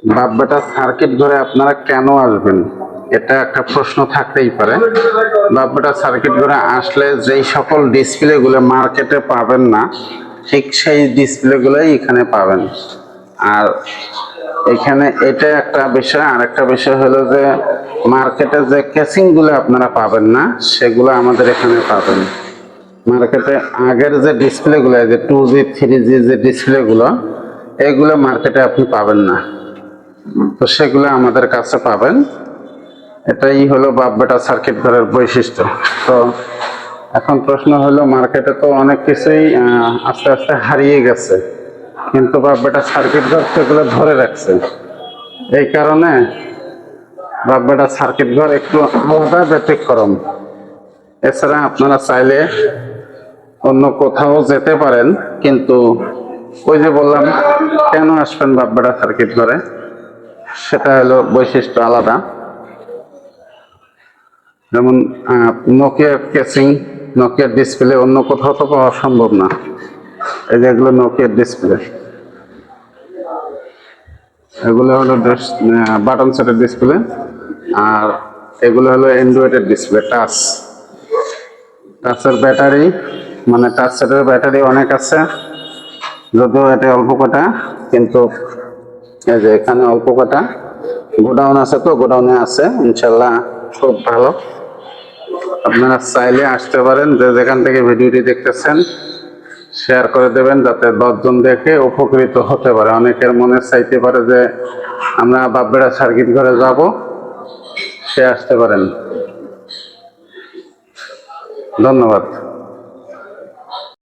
বাপ বেটা সার্কিট ঘরে আপনারা কেন আসবেন, এটা একটা প্রশ্ন থাকতেই পারে। বাপ বেটা সার্কিট ঘরে আসলে যেই সকল ডিসপ্লে গুলো মার্কেটে পাবেন না, ঠিক সেই ডিসপ্লে গুলোই এখানে পাবেন। আর এখানে এটা একটা বিষয়, আর একটা বিষয় হলো যে মার্কেটে যে কেসিং গুলো আপনারা পাবেন না, সেগুলো আমাদের এখানে পাবেন। মার্কেটে আগের যে ডিসপ্লে গুলো, যে 2G 3G যে ডিসপ্লে গুলো, এগুলো মার্কেটে আপনি পাবেন না, তো সেগুলো আমাদের কাছে পাবেন। এটাই হলো বাপ বেটা সার্কিট ঘরের বৈশিষ্ট্য। তো এখন প্রশ্ন হলো, মার্কেটে তো অনেক কিছুই আস্তে আস্তে হারিয়ে গেছে, কিন্তু বাপ বেটা সার্কিট ঘর সেগুলো ধরে রাখছে। এই কারণে বাপ বেটা সার্কিট ঘর একটু আলাদা, ব্যতিক্রম। এছাড়া আপনারা চাইলে অন্য কোথাও যেতে পারেন, কিন্তু ওই যে বললাম কেন আসবেন বাপ বেটা সার্কিট ঘরে, সেটা হলো বৈশিষ্ট্য আলাদা। যেমন নোকিয়া কেসিং, নোকিয়ার ডিসপ্লে অন্য কোথাও তো পাওয়া সম্ভব না। এই যে এগুলো নোকিয়ার ডিসপ্লে, এগুলো হলো বাটন সেটের ডিসপ্লে, আর এগুলো হলো অ্যান্ড্রয়েডের ডিসপ্লে, টাচের ব্যাটারি, মানে টাচ সেটের ব্যাটারি অনেক আছে, যদিও এটা অল্প কটা, কিন্তু এই যে এখানে অল্প কটা গোডাউন আছে, তো গোডাউনে আছে ইনশাল্লাহ, খুব ভালো। আপনারা চাইলে আসতে পারেন, যে যেখান থেকে ভিডিওটি দেখতেছেন শেয়ার করে দেবেন, যাতে 10 জন দেখে উপকৃত হতে পারে। অনেকের মনে চাইতে পারে যে আমরা বাপ বেটা সার্কিট ঘরে যাব, সে আসতে পারেন। ধন্যবাদ।